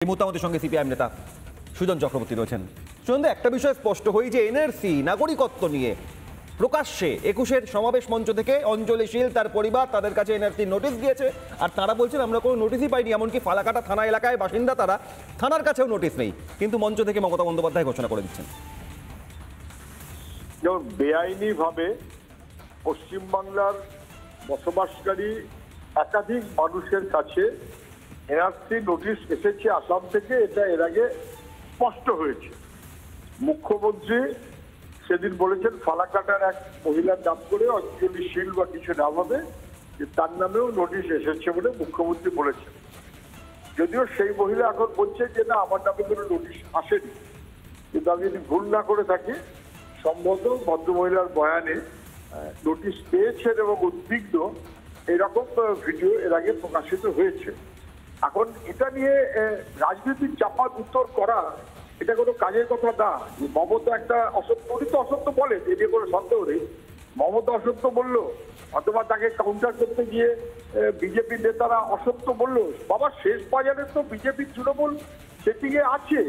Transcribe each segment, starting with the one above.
এই মুহূর্তে আমাদের সঙ্গে সিপিআইএম নেতা সুজন চক্রবর্তী রয়েছেন। সুজন, একটা বিষয় স্পষ্ট হই যে এনআরসি নাগরিকত্ব নিয়ে প্রকাশ্যে ২১-এর সমাবেশ মঞ্চ থেকে অঞ্জলি শীল তার পরিবার তাদের কাছে এনআরসি নোটিশ দিয়েছে, আর তারা বলছেন আমরা কোনো নোটিশই পাইনি। এমনকি ফালাকাটা থানা এলাকায় বাসিন্দা, তারা থানার কাছেও নোটিশ নেই, কিন্তু মঞ্চ থেকে মমতা বন্দ্যোপাধ্যায় ঘোষণা করে দিচ্ছেন। যেমন বেআইনিভাবে পশ্চিমবাংলার বসবাসকারী একাধিক মানুষের কাছে এনআরসি নোটিশ এসেছে আসাম থেকে, এটা এর আগে স্পষ্ট হয়েছে। মুখ্যমন্ত্রী সেদিন বলেছেন ফালাকাটার এক মহিলার নাম করে অঞ্জলি শীল বা কিছু নাম হবে, যে তার নামেও নোটিশ এসেছে বলে মুখ্যমন্ত্রী বলেছেন। যদিও সেই মহিলা এখন বলছে যে না, আমার নামে কোনো নোটিশ আসেনি, কিন্তু আমি যদি ভুল না করে থাকি সম্ভবত ভদ্রমহিলার বয়ানে নোটিশ পেয়েছেন এবং উদ্বিগ্ন এরকম ভিডিও এর আগে প্রকাশিত হয়েছে। এখন এটা নিয়ে রাজনীতির চাপাত উত্তর করা এটা কোনো কাজের কথা না। মমতা একটা অসত্য, উনি তো অসত্য বলেন, এ নিয়ে কোনো সন্দেহ নেই। মমতা অসত্য বললো অথবা তাকে কাউন্টার করতে গিয়ে বিজেপির নেতারা অসত্য বললো। বাবা, শেষ বাজারে তো বিজেপির তৃণমূল সেটিংয়ে আছে।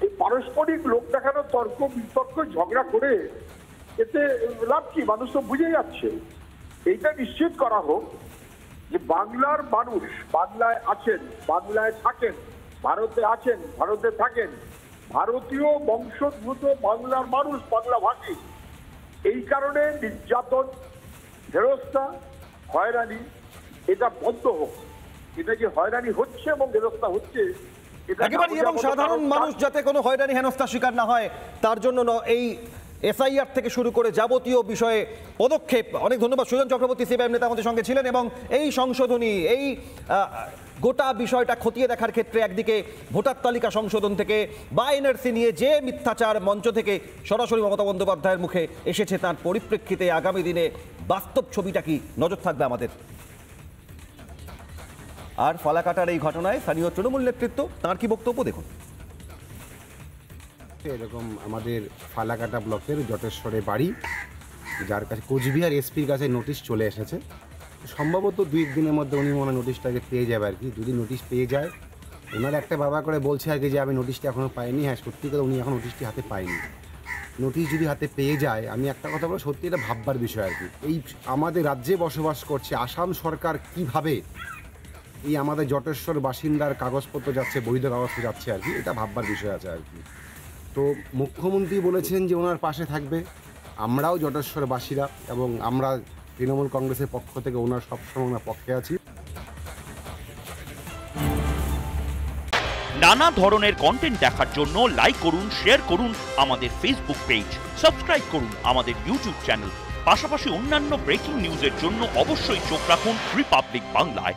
এই পারস্পরিক লোক দেখানো তর্ক বিতর্ক ঝগড়া করে এতে লাভ কি? মানুষ তো বুঝে যাচ্ছে। এইটা নিশ্চিত করা হোক যে বাংলার মানুষ বাংলায় আছেন, বাংলায় থাকেন, ভারতে আছেন, ভারতে থাকেন, ভারতীয় বংশোদ্ভূত বাংলার মানুষ, বাংলাভাষী। এই কারণে নির্যাতন, হেনস্থা, হয়রানি এটা বন্ধ হোক। এটা যে হয়রানি হচ্ছে এবং হেনস্থা হচ্ছে এবং সাধারণ মানুষ যাতে কোনো হয়রানি হেনস্থা শিকার না হয় তার জন্য এই এসআইআর থেকে শুরু করে যাবতীয় বিষয়ে পদক্ষেপ। অনেক ধন্যবাদ। সুজন চক্রবর্তী সিপিআইএম নেতা আমাদের সঙ্গে ছিলেন, এবং এই সংশোধনী, এই গোটা বিষয়টা খতিয়ে দেখার ক্ষেত্রে একদিকে ভোটার তালিকা সংশোধন থেকে বা এনআরসি নিয়ে যে মিথ্যাচার মঞ্চ থেকে সরাসরি মমতা বন্দ্যোপাধ্যায়ের মুখে এসেছে, তার পরিপ্রেক্ষিতে আগামী দিনে বাস্তব ছবিটা কি নজর থাকবে আমাদের। আর ফালাকাটার এই ঘটনায় স্থানীয় তৃণমূল নেতৃত্ব তাঁর কি বক্তব্য দেখুন। এরকম আমাদের ফালাকাটা ব্লকের জটেশ্বরে বাড়ি, যার কাছে কোচবিহার এসপির কাছে নোটিশ চলে এসেছে। সম্ভবত 2 দিনের মধ্যে উনি মনে নোটিশটাকে পেয়ে যাবে আর কি। যদি নোটিশ পেয়ে যায়, ওনার একটা বাবা করে বলছে আর কি যে আমি নোটিশটা এখনও পাইনি। হ্যাঁ, সত্যি করে উনি এখন নোটিশটি হাতে পায়নি। নোটিশ যদি হাতে পেয়ে যায়, আমি একটা কথা বলবো, সত্যি এটা ভাববার বিষয় আর কি। এই আমাদের রাজ্যে বসবাস করছে আসাম সরকার কিভাবে এই আমাদের জটেশ্বর বাসিন্দার কাগজপত্র যাচ্ছে, বৈধ কাগজপত্র যাচ্ছে আর কি, এটা ভাববার বিষয় আছে আর কি। তো মুখ্যমন্ত্রী বলেছেন যে ওনার পাশে থাকবে। আমরাও জটেশ্বরবাসীরা এবং আমরা তৃণমূল কংগ্রেসের পক্ষ থেকে ওনার সবসময় ওনার পক্ষে আছি। নানা ধরনের কন্টেন্ট দেখার জন্য লাইক করুন, শেয়ার করুন আমাদের ফেসবুক পেজ, সাবস্ক্রাইব করুন আমাদের ইউটিউব চ্যানেল। পাশাপাশি অন্যান্য ব্রেকিং নিউজের জন্য অবশ্যই চোখ রাখুন রিপাবলিক বাংলায়।